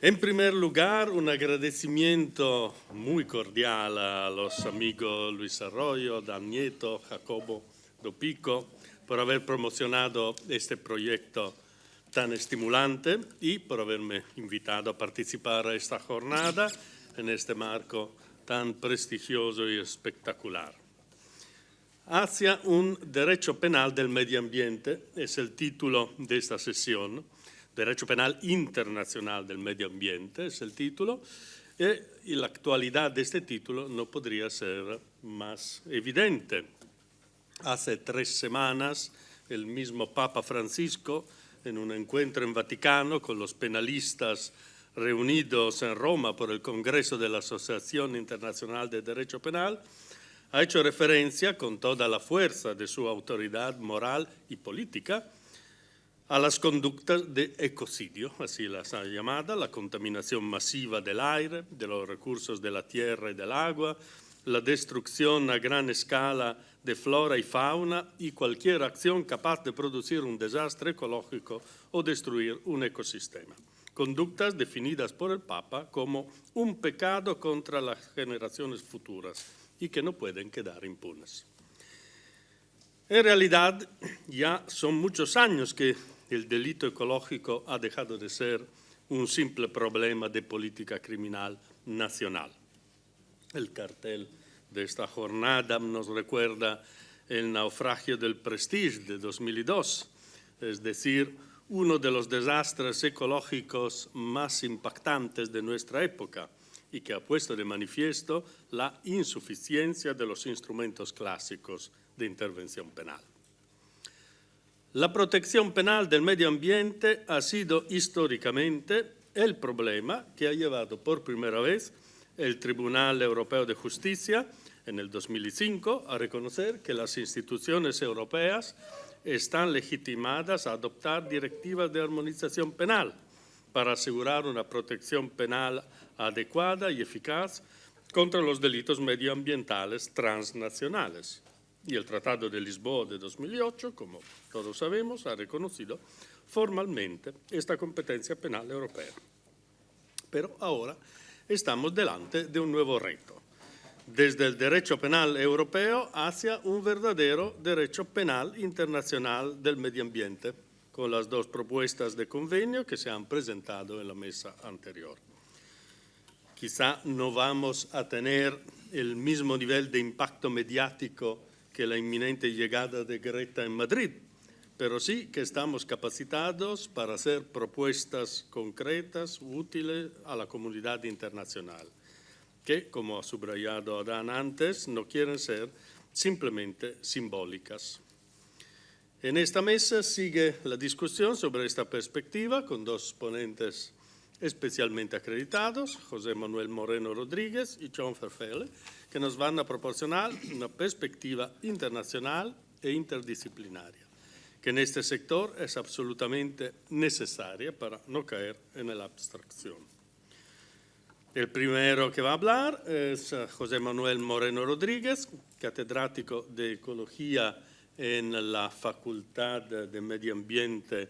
En primer lugar, un agradecimiento muy cordial a los amigos Luis Arroyo, Dan Nieto, Jacobo Dopico, por haber promocionado este proyecto tan estimulante y por haberme invitado a participar a esta jornada en este marco tan prestigioso y espectacular. Hacia un derecho penal del medio ambiente es el título de esta sesión. Derecho penal internacional del medio ambiente es el título, y la actualidad de este título no podría ser más evidente. Hace 3 semanas, el mismo Papa Francisco, en un encuentro en Vaticano con los penalistas reunidos en Roma por el Congreso de la Asociación Internacional de Derecho Penal, ha hecho referencia, con toda la fuerza de su autoridad moral y política, a las conductas de ecocidio, así las ha llamado, la contaminación masiva del aire, de los recursos de la tierra y del agua, la destrucción a gran escala de flora y fauna y cualquier acción capaz de producir un desastre ecológico o destruir un ecosistema. Conductas definidas por el Papa como un pecado contra las generaciones futuras y que no pueden quedar impunes. En realidad, ya son muchos años que el delito ecológico ha dejado de ser un simple problema de política criminal nacional. El cartel de esta jornada nos recuerda el naufragio del Prestige de 2002, es decir, uno de los desastres ecológicos más impactantes de nuestra época y que ha puesto de manifiesto la insuficiencia de los instrumentos clásicos de intervención penal. La protección penal del medio ambiente ha sido históricamente el problema que ha llevado por primera vez el Tribunal Europeo de Justicia en el 2005 a reconocer que las instituciones europeas están legitimadas a adoptar directivas de armonización penal para asegurar una protección penal adecuada y eficaz contra los delitos medioambientales transnacionales. Y el Tratado de Lisboa de 2008, como todos sabemos, ha reconocido formalmente esta competencia penal europea. Pero ahora estamos delante de un nuevo reto, desde el derecho penal europeo hacia un verdadero derecho penal internacional del medio ambiente, con las 2 propuestas de convenio que se han presentado en la mesa anterior. Quizá no vamos a tener el mismo nivel de impacto mediático que la inminente llegada de Greta en Madrid, pero sí que estamos capacitados para hacer propuestas concretas, útiles a la comunidad internacional, que, como ha subrayado Adán antes, no quieren ser simplemente simbólicas. En esta mesa sigue la discusión sobre esta perspectiva con 2 ponentes especialmente acreditados, José Manuel Moreno Rodríguez y John Verfele, que nos van a proporcionar una perspectiva internacional e interdisciplinaria, que en este sector es absolutamente necesaria para no caer en la abstracción. El primero que va a hablar es José Manuel Moreno Rodríguez, catedrático de Ecología en la Facultad de Medio Ambiente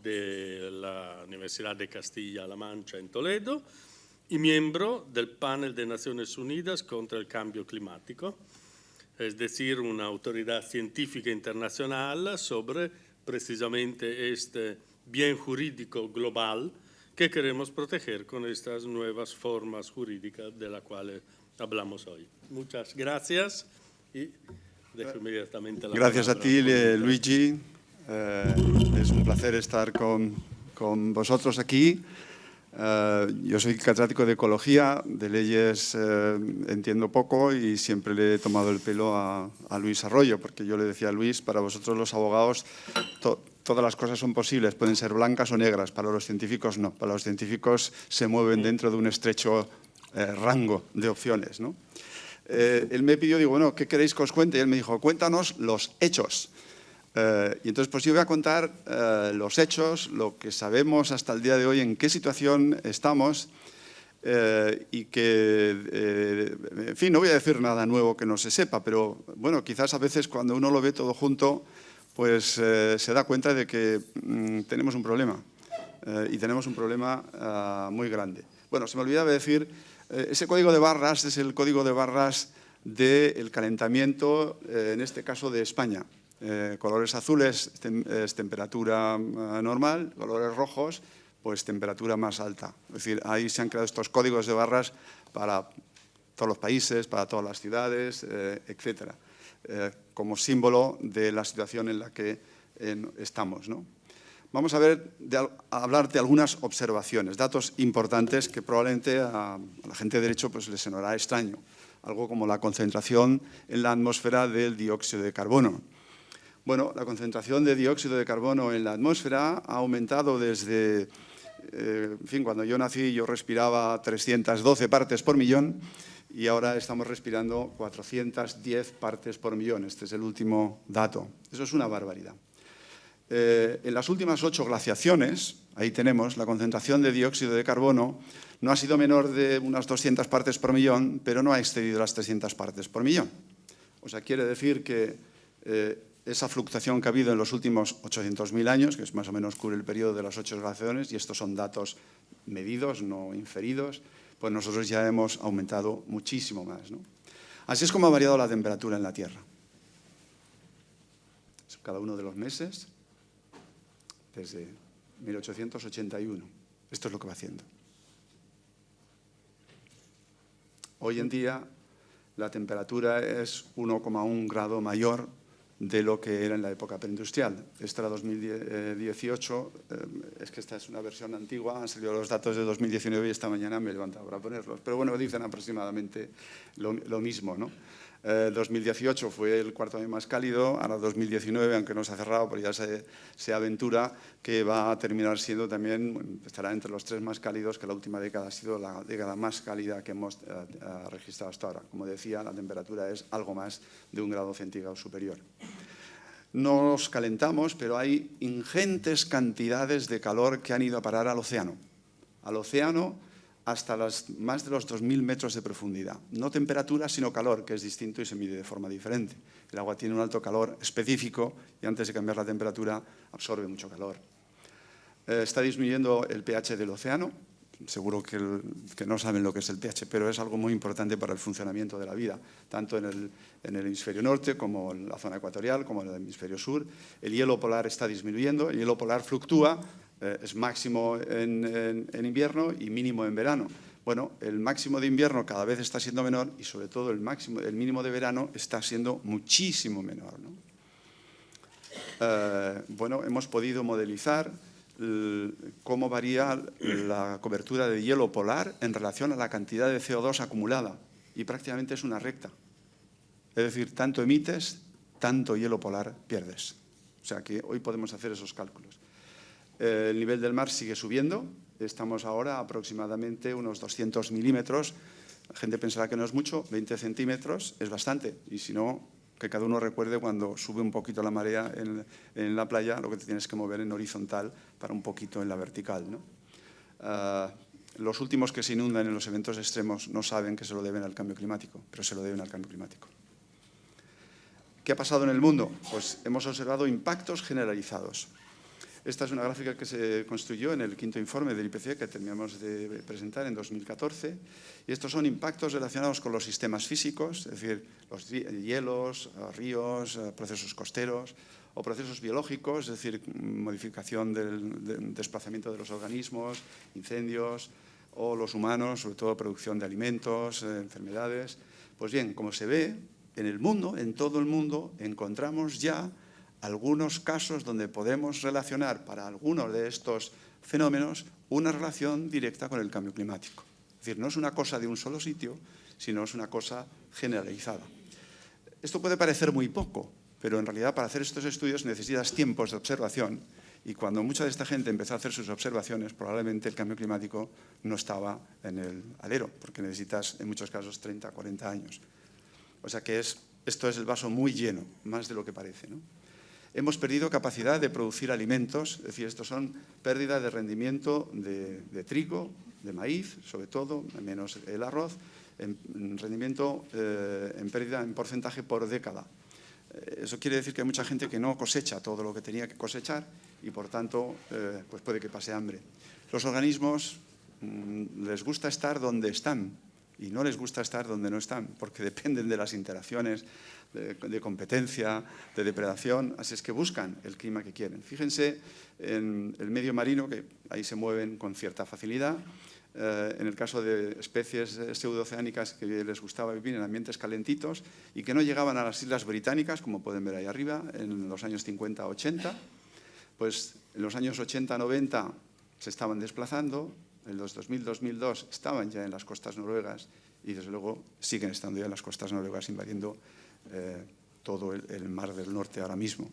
de la Universidad de Castilla-La Mancha en Toledo y miembro del Panel de Naciones Unidas contra el Cambio Climático, es decir, una autoridad científica internacional sobre precisamente este bien jurídico global que queremos proteger con estas nuevas formas jurídicas de las cuales hablamos hoy. Muchas gracias y dejo inmediatamente la Gracias a ti, Luigi. Es un placer estar con vosotros aquí. Yo soy catedrático de Ecología, de leyes entiendo poco y siempre le he tomado el pelo a Luis Arroyo, porque yo le decía a Luis, para vosotros los abogados todas las cosas son posibles, pueden ser blancas o negras, para los científicos no. Para los científicos se mueven dentro de un estrecho rango de opciones, ¿no? Él me pidió, digo, bueno, ¿qué queréis que os cuente? Y él me dijo, cuéntanos los hechos. Y entonces, pues yo voy a contar los hechos, lo que sabemos hasta el día de hoy, en qué situación estamos y que, en fin, no voy a decir nada nuevo que no se sepa, pero bueno, quizás a veces cuando uno lo ve todo junto, pues se da cuenta de que tenemos un problema. y tenemos un problema muy grande. Bueno, se me olvidaba decir, ese código de barras es el código de barras del calentamiento, en este caso de España. Colores azules es temperatura normal, colores rojos, pues temperatura más alta. Es decir, ahí se han creado estos códigos de barras para todos los países, para todas las ciudades, etcétera, como símbolo de la situación en la que estamos, ¿no? Vamos a hablar de algunas observaciones, datos importantes que probablemente a la gente de derecho pues, les sonará extraño. Algo como la concentración en la atmósfera del dióxido de carbono. Bueno, la concentración de dióxido de carbono en la atmósfera ha aumentado desde, en fin, cuando yo nací yo respiraba 312 partes por millón y ahora estamos respirando 410 partes por millón. Este es el último dato. Eso es una barbaridad. En las últimas 8 glaciaciones, ahí tenemos, la concentración de dióxido de carbono no ha sido menor de unas 200 partes por millón, pero no ha excedido las 300 partes por millón. O sea, quiere decir que esa fluctuación que ha habido en los últimos 800.000 años, que es más o menos cubre el periodo de las 8 glaciaciones, y estos son datos medidos, no inferidos, pues nosotros ya hemos aumentado muchísimo más, ¿no? Así es como ha variado la temperatura en la Tierra. Cada uno de los meses, desde 1881. Esto es lo que va haciendo. Hoy en día la temperatura es 1,1 grado mayor de lo que era en la época preindustrial. Esta era 2018, es que esta es una versión antigua, han salido los datos de 2019 y esta mañana me he levantado para ponerlos. Pero bueno, dicen aproximadamente lo mismo, ¿no? 2018 fue el cuarto año más cálido, ahora 2019, aunque no se ha cerrado, pero ya se aventura que va a terminar siendo también, estará entre los 3 más cálidos, que la última década ha sido la década más cálida que hemos registrado hasta ahora. Como decía, la temperatura es algo más de 1 grado centígrado superior. Nos calentamos, pero hay ingentes cantidades de calor que han ido a parar al océano. Al océano hasta más de los 2.000 metros de profundidad. No temperatura, sino calor, que es distinto y se mide de forma diferente. El agua tiene un alto calor específico y antes de cambiar la temperatura absorbe mucho calor. Está disminuyendo el pH del océano. Seguro que no saben lo que es el pH, pero es algo muy importante para el funcionamiento de la vida, tanto en el hemisferio norte como en la zona ecuatorial, como en el hemisferio sur. El hielo polar está disminuyendo, el hielo polar fluctúa, es máximo en invierno y mínimo en verano. Bueno, el máximo de invierno cada vez está siendo menor y sobre todo el mínimo de verano está siendo muchísimo menor, ¿no? Bueno, hemos podido modelizar cómo varía la cobertura de hielo polar en relación a la cantidad de CO2 acumulada y prácticamente es una recta. Es decir, tanto emites, tanto hielo polar pierdes. O sea que hoy podemos hacer esos cálculos. El nivel del mar sigue subiendo, estamos ahora aproximadamente unos 200 milímetros. La gente pensará que no es mucho, 20 centímetros es bastante. Y si no, que cada uno recuerde cuando sube un poquito la marea en la playa, lo que te tienes que mover en horizontal para un poquito en la vertical, ¿no? Los últimos que se inundan en los eventos extremos no saben que se lo deben al cambio climático, pero se lo deben al cambio climático. ¿Qué ha pasado en el mundo? Pues hemos observado impactos generalizados. Esta es una gráfica que se construyó en el 5º informe del IPCC que terminamos de presentar en 2014. Y estos son impactos relacionados con los sistemas físicos, es decir, los hielos, ríos, procesos costeros o procesos biológicos, es decir, modificación del desplazamiento de los organismos, incendios o los humanos, sobre todo producción de alimentos, enfermedades. Pues bien, como se ve, en el mundo, en todo el mundo, encontramos ya algunos casos donde podemos relacionar para algunos de estos fenómenos una relación directa con el cambio climático. Es decir, no es una cosa de un solo sitio, sino es una cosa generalizada. Esto puede parecer muy poco, pero en realidad para hacer estos estudios necesitas tiempos de observación y cuando mucha de esta gente empezó a hacer sus observaciones, probablemente el cambio climático no estaba en el alero, porque necesitas en muchos casos 30, 40 años. O sea que esto es el vaso muy lleno, más de lo que parece, ¿no? Hemos perdido capacidad de producir alimentos, es decir, estos son pérdidas de rendimiento de trigo, de maíz, sobre todo, menos el arroz, en rendimiento, en pérdida en porcentaje por década. Eso quiere decir que hay mucha gente que no cosecha todo lo que tenía que cosechar y, por tanto, pues puede que pase hambre. Los organismos les gusta estar donde están y no les gusta estar donde no están, porque dependen de las interacciones de competencia, de depredación, así es que buscan el clima que quieren. Fíjense en el medio marino, que ahí se mueven con cierta facilidad. En el caso de especies pseudooceánicas que les gustaba vivir en ambientes calentitos y que no llegaban a las Islas Británicas, como pueden ver ahí arriba, en los años 50-80, pues en los años 80-90 se estaban desplazando, en los 2000-2002 estaban ya en las costas noruegas y desde luego siguen estando ya en las costas noruegas invadiendo todo el mar del norte ahora mismo.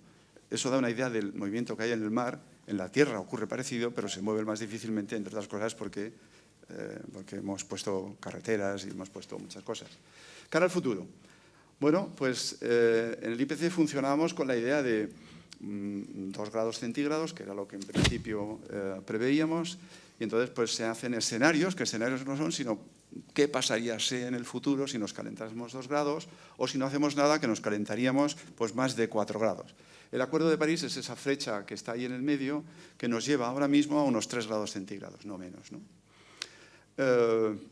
Eso da una idea del movimiento que hay en el mar. En la tierra ocurre parecido, pero se mueve más difícilmente, entre otras cosas porque hemos puesto carreteras y hemos puesto muchas cosas. Cara al futuro. Bueno, pues en el IPC funcionábamos con la idea de 2 grados centígrados, que era lo que en principio preveíamos, y entonces pues se hacen escenarios, que escenarios no son, sino qué pasaría en el futuro si nos calentásemos 2 grados o si no hacemos nada, que nos calentaríamos pues más de 4 grados. El Acuerdo de París es esa flecha que está ahí en el medio que nos lleva ahora mismo a unos 3 grados centígrados, no menos, ¿no?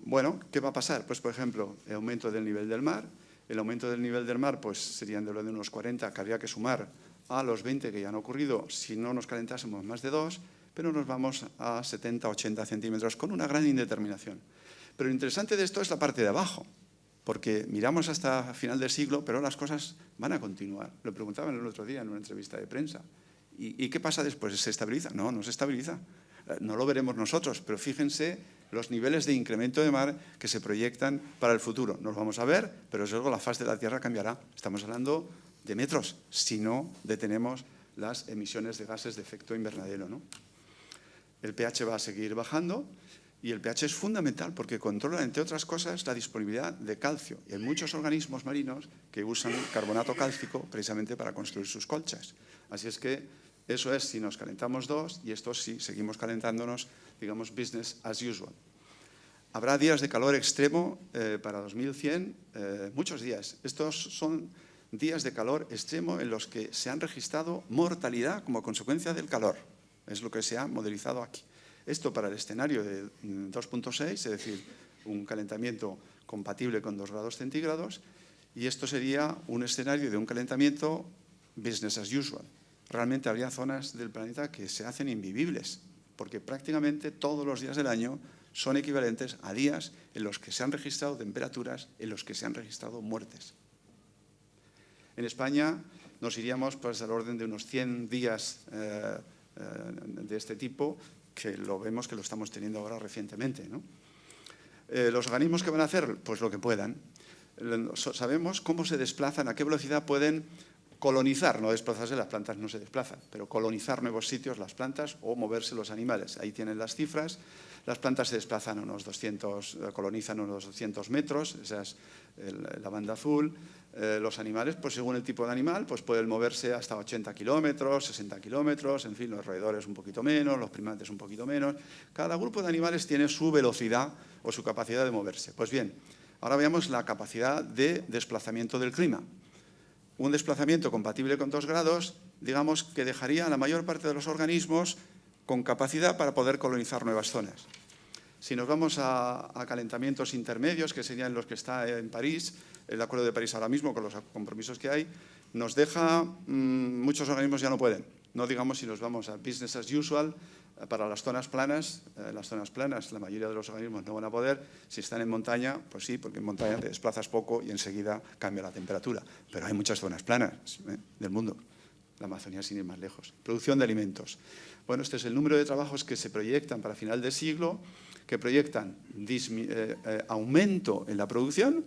Bueno, ¿qué va a pasar? Pues, por ejemplo, el aumento del nivel del mar. El aumento del nivel del mar pues, serían de unos 40 que habría que sumar a los 20 que ya han ocurrido si no nos calentásemos más de 2, pero nos vamos a 70-80 centímetros con una gran indeterminación. Pero lo interesante de esto es la parte de abajo, porque miramos hasta final del siglo, pero las cosas van a continuar. Lo preguntaban el otro día en una entrevista de prensa. ¿Y qué pasa después? ¿Se estabiliza? No, no se estabiliza. No lo veremos nosotros, pero fíjense los niveles de incremento de mar que se proyectan para el futuro. No los vamos a ver, pero desde luego la faz de la Tierra cambiará. Estamos hablando de metros, si no detenemos las emisiones de gases de efecto invernadero, ¿no? El pH va a seguir bajando y el pH es fundamental porque controla, entre otras cosas, la disponibilidad de calcio. Y hay muchos organismos marinos que usan carbonato cálcico precisamente para construir sus colchas. Así es que eso es si nos calentamos 2 y esto si seguimos calentándonos, digamos, business as usual. Habrá días de calor extremo para 2100, muchos días. Estos son días de calor extremo en los que se han registrado mortalidad como consecuencia del calor. Es lo que se ha modelizado aquí. Esto para el escenario de 2.6, es decir, un calentamiento compatible con 2 grados centígrados, y esto sería un escenario de un calentamiento business as usual. Realmente habría zonas del planeta que se hacen invivibles, porque prácticamente todos los días del año son equivalentes a días en los que se han registrado temperaturas, en los que se han registrado muertes. En España nos iríamos pues, al orden de unos 100 días de este tipo, que lo vemos que lo estamos teniendo ahora recientemente, ¿no? Los organismos que van a hacer, pues lo que puedan. Sabemos cómo se desplazan, a qué velocidad pueden colonizar, no desplazarse, las plantas no se desplazan, pero colonizar nuevos sitios las plantas o moverse los animales. Ahí tienen las cifras. Las plantas se desplazan colonizan unos 200 metros, esa es la banda azul. Los animales, pues según el tipo de animal, pues pueden moverse hasta 80 kilómetros, 60 kilómetros, en fin, los roedores un poquito menos, los primates un poquito menos. Cada grupo de animales tiene su velocidad o su capacidad de moverse. Pues bien, ahora veamos la capacidad de desplazamiento del clima. Un desplazamiento compatible con 2 grados, digamos que dejaría a la mayor parte de los organismos con capacidad para poder colonizar nuevas zonas. Si nos vamos a calentamientos intermedios, que serían los que está en París, el Acuerdo de París ahora mismo, con los compromisos que hay, nos deja, muchos organismos ya no pueden. No digamos si nos vamos a business as usual, para las zonas planas, la mayoría de los organismos no van a poder. Si están en montaña, pues sí, porque en montaña te desplazas poco y enseguida cambia la temperatura. Pero hay muchas zonas planas del mundo. La Amazonía sin ir más lejos. Producción de alimentos. Bueno, este es el número de trabajos que se proyectan para final de siglo, que proyectan aumento en la producción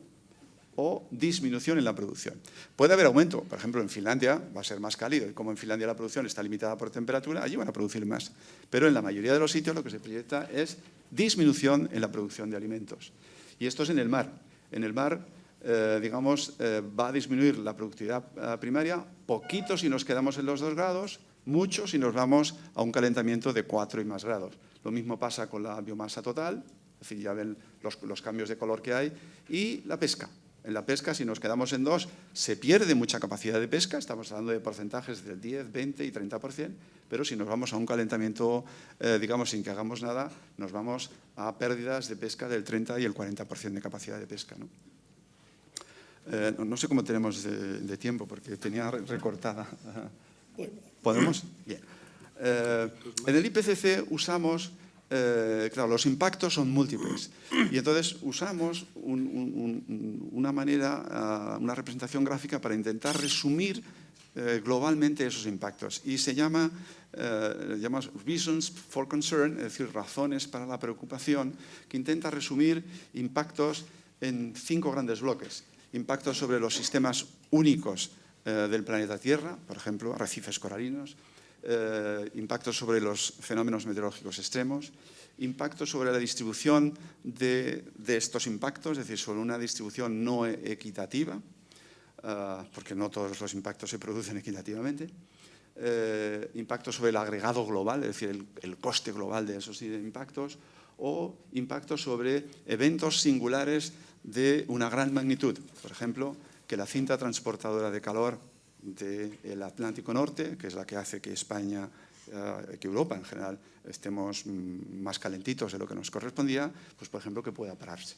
o disminución en la producción. Puede haber aumento, por ejemplo, en Finlandia va a ser más cálido y como en Finlandia la producción está limitada por temperatura, allí van a producir más. Pero en la mayoría de los sitios lo que se proyecta es disminución en la producción de alimentos. Y esto es en el mar. En el mar, va a disminuir la productividad primaria, poquito si nos quedamos en los 2 grados, mucho si nos vamos a un calentamiento de 4 y más grados. Lo mismo pasa con la biomasa total, es decir, ya ven los cambios de color que hay, y la pesca. En la pesca, si nos quedamos en 2, se pierde mucha capacidad de pesca, estamos hablando de porcentajes del 10, 20 y 30%, pero si nos vamos a un calentamiento, digamos, sin que hagamos nada, nos vamos a pérdidas de pesca del 30 y el 40% de capacidad de pesca, ¿no? No sé cómo tenemos de tiempo, porque tenía recortada. ¿Podemos? Bien. En el IPCC usamos, claro, los impactos son múltiples, y entonces usamos una manera, una representación gráfica para intentar resumir globalmente esos impactos. Y se llama Reasons for Concern, es decir, razones para la preocupación, que intenta resumir impactos en 5 grandes bloques. Impactos sobre los sistemas únicos del planeta Tierra, por ejemplo, arrecifes coralinos, impactos sobre los fenómenos meteorológicos extremos, impactos sobre la distribución de estos impactos, es decir, sobre una distribución no equitativa, porque no todos los impactos se producen equitativamente, impactos sobre el agregado global, es decir, el coste global de esos impactos, o impactos sobre eventos singulares de una gran magnitud. Por ejemplo, que la cinta transportadora de calor del Atlántico Norte, que es la que hace que España, que Europa en general, estemos más calentitos de lo que nos correspondía, pues por ejemplo, que pueda pararse.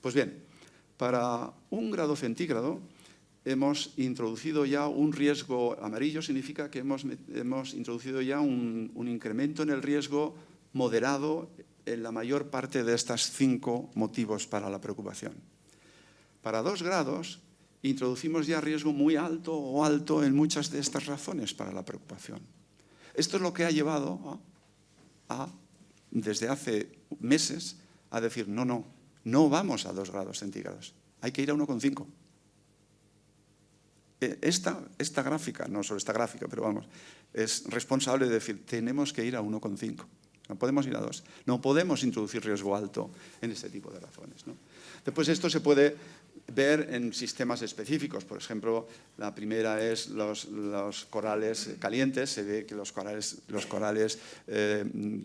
Pues bien, para 1 grado centígrado hemos introducido ya un riesgo amarillo, significa que hemos introducido ya un incremento en el riesgo moderado en la mayor parte de estas 5 motivos para la preocupación. Para 2 grados introducimos ya riesgo muy alto o alto en muchas de estas razones para la preocupación. Esto es lo que ha llevado desde hace meses a decir no vamos a 2 grados centígrados, hay que ir a 1,5. Esta gráfica, no solo esta gráfica, pero vamos, es responsable de decir tenemos que ir a 1,5. No podemos ir a 2. No podemos introducir riesgo alto en este tipo de razones, ¿no? Después esto se puede ver en sistemas específicos. Por ejemplo, la primera es los corales calientes. Se ve que los corales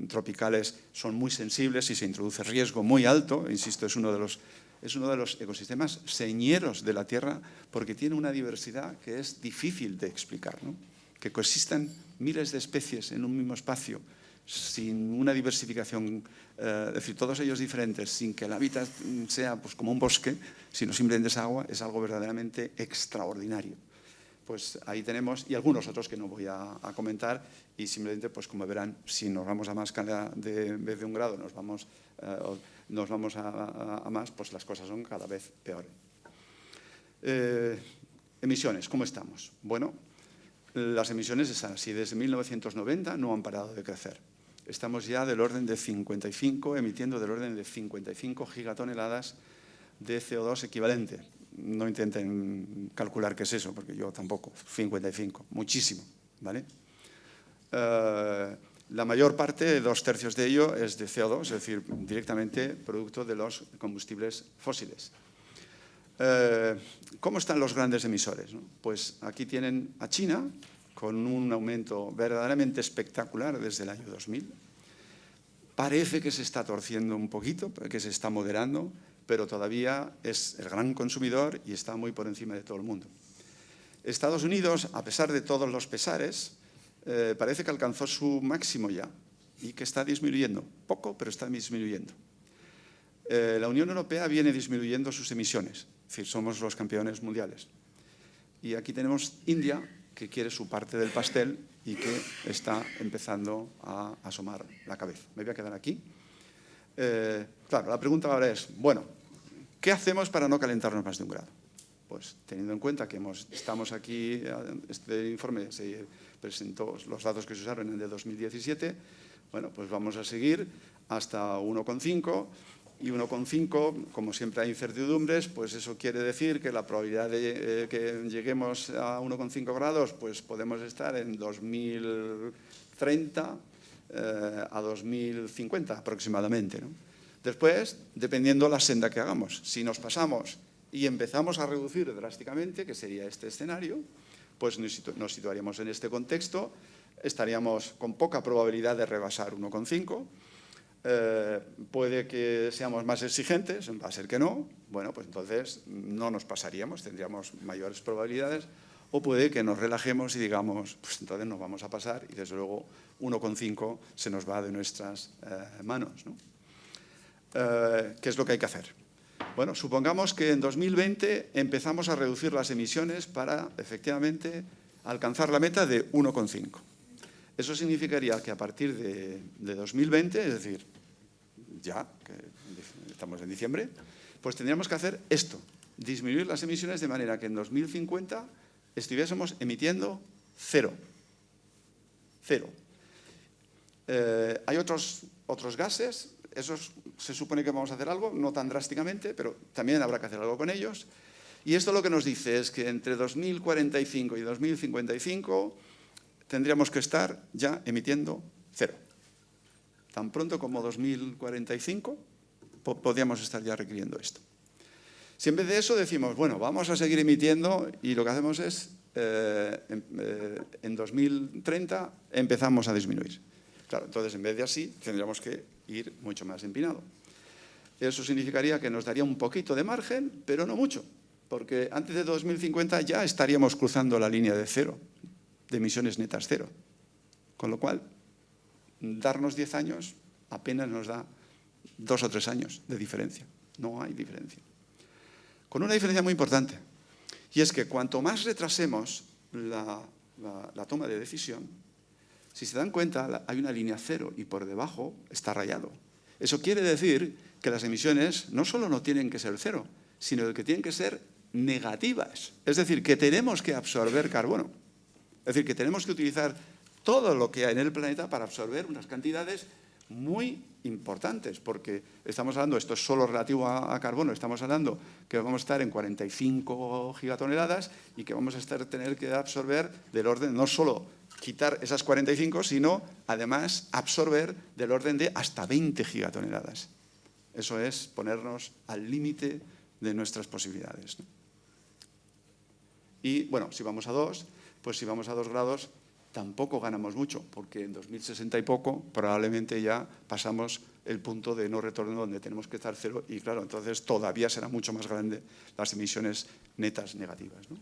tropicales son muy sensibles y se introduce riesgo muy alto. Insisto, es uno de los ecosistemas señeros de la Tierra porque tiene una diversidad que es difícil de explicar, ¿no? Que coexistan miles de especies en un mismo espacio, sin una diversificación, es decir, todos ellos diferentes, sin que el hábitat sea pues, como un bosque, sino simplemente es agua, es algo verdaderamente extraordinario. Pues ahí tenemos, y algunos otros que no voy a comentar, y simplemente, pues como verán, si nos vamos a más escala en vez de 1 grado, nos vamos a más, pues las cosas son cada vez peores. Emisiones, ¿cómo estamos? Bueno, las emisiones están así. Desde 1990 no han parado de crecer. Estamos ya del orden de 55, emitiendo del orden de 55 gigatoneladas de CO2 equivalente. No intenten calcular qué es eso, porque yo tampoco. 55, muchísimo, ¿vale? La mayor parte, 2/3 de ello, es de CO2, es decir, directamente producto de los combustibles fósiles. ¿Cómo están los grandes emisores, no? Pues aquí tienen a China, con un aumento verdaderamente espectacular desde el año 2000. Parece que se está torciendo un poquito, que se está moderando, pero todavía es el gran consumidor y está muy por encima de todo el mundo. Estados Unidos, a pesar de todos los pesares, parece que alcanzó su máximo ya y que está disminuyendo. Poco, pero está disminuyendo. La Unión Europea viene disminuyendo sus emisiones, es decir, somos los campeones mundiales. Y aquí tenemos India, que quiere su parte del pastel y que está empezando a asomar la cabeza. Me voy a quedar aquí. Claro, la pregunta ahora es, bueno, ¿qué hacemos para no calentarnos más de 1 grado? Pues teniendo en cuenta que estamos aquí, este informe se presentó, los datos que se usaron en el de 2017, bueno, pues vamos a seguir hasta 1,5. Y 1,5, como siempre hay incertidumbres, pues eso quiere decir que la probabilidad de que lleguemos a 1,5 grados, pues podemos estar en 2030 a 2050 aproximadamente, ¿no? Después, dependiendo la senda que hagamos, si nos pasamos y empezamos a reducir drásticamente, que sería este escenario, pues nos situaríamos en este contexto, estaríamos con poca probabilidad de rebasar 1,5. Puede que seamos más exigentes, va a ser que no. Bueno, pues entonces no nos pasaríamos, tendríamos mayores probabilidades. O puede que nos relajemos y digamos, pues entonces nos vamos a pasar y desde luego 1,5 se nos va de nuestras manos, ¿no? ¿Qué es lo que hay que hacer? Bueno, supongamos que en 2020 empezamos a reducir las emisiones para efectivamente alcanzar la meta de 1,5. Eso significaría que a partir de 2020, es decir, ya que estamos en diciembre, pues tendríamos que hacer esto, disminuir las emisiones de manera que en 2050 estuviésemos emitiendo cero. Cero. Hay otros gases, esos se supone que vamos a hacer algo, no tan drásticamente, pero también habrá que hacer algo con ellos. Y esto lo que nos dice es que entre 2045 y 2055 tendríamos que estar ya emitiendo cero. Tan pronto como 2045 podríamos estar ya requiriendo esto. Si en vez de eso decimos, bueno, vamos a seguir emitiendo y lo que hacemos es, en 2030 empezamos a disminuir. Claro, entonces en vez de así tendríamos que ir mucho más empinado. Eso significaría que nos daría un poquito de margen, pero no mucho, porque antes de 2050 ya estaríamos cruzando la línea de cero, de emisiones netas cero. Con lo cual, darnos 10 años apenas nos da 2 o 3 años de diferencia. No hay diferencia. Con una diferencia muy importante, y es que cuanto más retrasemos la toma de decisión, si se dan cuenta, hay una línea cero y por debajo está rayado. Eso quiere decir que las emisiones no solo no tienen que ser cero, sino que tienen que ser negativas. Es decir, que tenemos que absorber carbono. Es decir, que tenemos que utilizar todo lo que hay en el planeta para absorber unas cantidades muy importantes, porque estamos hablando, esto es solo relativo a carbono, estamos hablando que vamos a estar en 45 gigatoneladas y que vamos a tener que absorber del orden, no solo quitar esas 45, sino además absorber del orden de hasta 20 gigatoneladas. Eso es ponernos al límite de nuestras posibilidades, ¿no? Y bueno, si vamos a 2, pues si vamos a 2 grados tampoco ganamos mucho, porque en 2060 y poco probablemente ya pasamos el punto de no retorno donde tenemos que estar cero y claro, entonces todavía será mucho más grande las emisiones netas negativas, ¿no?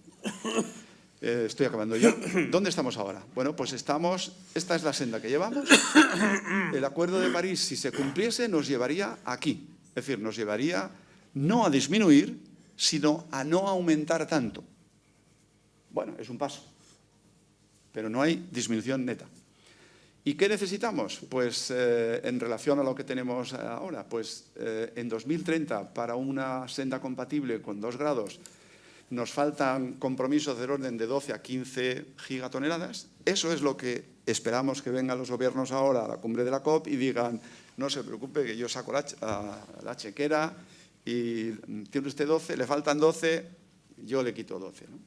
Estoy acabando ya. ¿Dónde estamos ahora? Bueno, pues esta es la senda que llevamos. El Acuerdo de París, si se cumpliese, nos llevaría aquí. Es decir, nos llevaría no a disminuir, sino a no aumentar tanto. Bueno, es un paso, pero no hay disminución neta. ¿Y qué necesitamos? Pues en relación a lo que tenemos ahora, pues en 2030, para una senda compatible con 2 grados, nos faltan compromisos del orden de 12 a 15 gigatoneladas. Eso es lo que esperamos que vengan los gobiernos ahora a la cumbre de la COP y digan, no se preocupe que yo saco la chequera y tiene usted 12, le faltan 12, yo le quito 12, ¿no?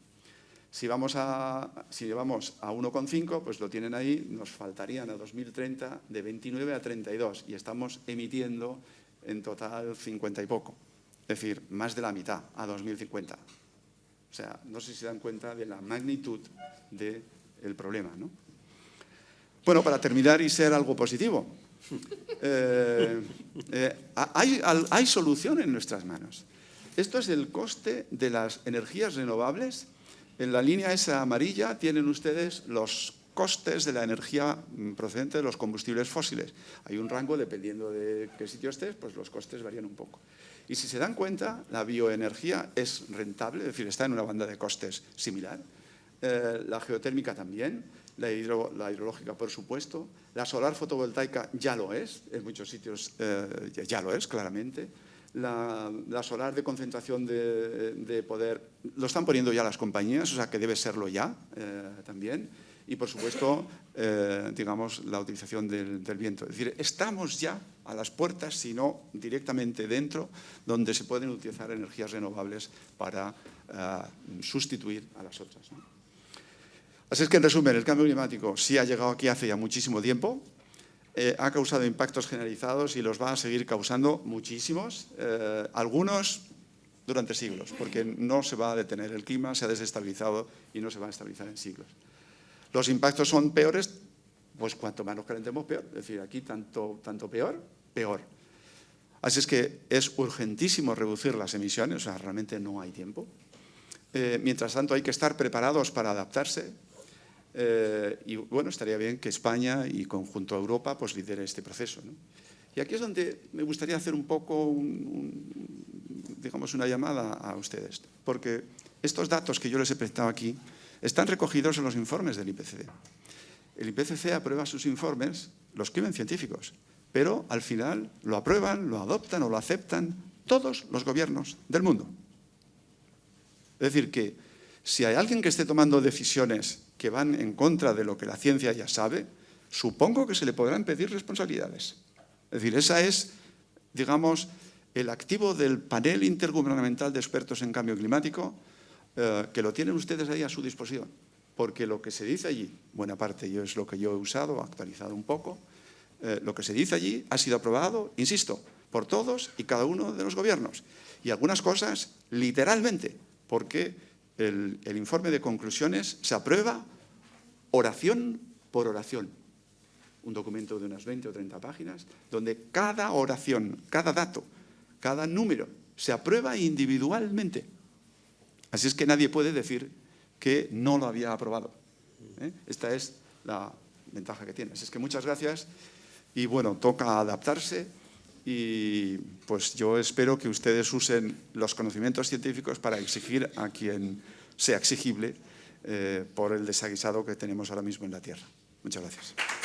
Si llevamos a 1,5, pues lo tienen ahí, nos faltarían a 2030 de 29 a 32 y estamos emitiendo en total 50 y poco. Es decir, más de la mitad a 2050. O sea, no sé si se dan cuenta de la magnitud del problema, ¿no? Bueno, para terminar y ser algo positivo, hay solución en nuestras manos. Esto es el coste de las energías renovables. En la línea esa amarilla tienen ustedes los costes de la energía procedente de los combustibles fósiles. Hay un rango, dependiendo de qué sitio estés, pues los costes varían un poco. Y si se dan cuenta, la bioenergía es rentable, es decir, está en una banda de costes similar. La geotérmica también, la hidrológica, por supuesto. La solar fotovoltaica ya lo es, en muchos sitios ya lo es, claramente. La solar de concentración de poder, lo están poniendo ya las compañías, o sea que debe serlo ya también. Y, por supuesto, digamos, la utilización del viento. Es decir, estamos ya a las puertas, si no directamente dentro, donde se pueden utilizar energías renovables para sustituir a las otras, ¿no? Así es que, en resumen, el cambio climático sí ha llegado aquí hace ya muchísimo tiempo. Ha causado impactos generalizados y los va a seguir causando muchísimos, algunos durante siglos, porque no se va a detener el clima, se ha desestabilizado y no se va a estabilizar en siglos. Los impactos son peores, pues cuanto más nos calentemos, peor. Es decir, aquí tanto peor, peor. Así es que es urgentísimo reducir las emisiones, o sea, realmente no hay tiempo. Mientras tanto, hay que estar preparados para adaptarse. Y bueno, estaría bien que España y conjunto a Europa pues lidere este proceso, ¿no? Y aquí es donde me gustaría hacer un poco, digamos, una llamada a ustedes, porque estos datos que yo les he presentado aquí están recogidos en los informes del IPCC. El IPCC aprueba sus informes, los escriben científicos, pero al final lo aprueban, lo adoptan o lo aceptan todos los gobiernos del mundo. Es decir, que si hay alguien que esté tomando decisiones que van en contra de lo que la ciencia ya sabe, supongo que se le podrán pedir responsabilidades. Es decir, esa es, digamos, el activo del panel intergubernamental de expertos en cambio climático, que lo tienen ustedes ahí a su disposición. Porque lo que se dice allí, buena parte es lo que yo he usado, actualizado un poco, lo que se dice allí ha sido aprobado, insisto, por todos y cada uno de los gobiernos. Y algunas cosas, literalmente, porque el informe de conclusiones se aprueba oración por oración. Un documento de unas 20 o 30 páginas, donde cada oración, cada dato, cada número se aprueba individualmente. Así es que nadie puede decir que no lo había aprobado. Esta es la ventaja que tiene. Así es que muchas gracias y bueno, toca adaptarse y pues yo espero que ustedes usen los conocimientos científicos para exigir a quien sea exigible por el desaguisado que tenemos ahora mismo en la Tierra. Muchas gracias.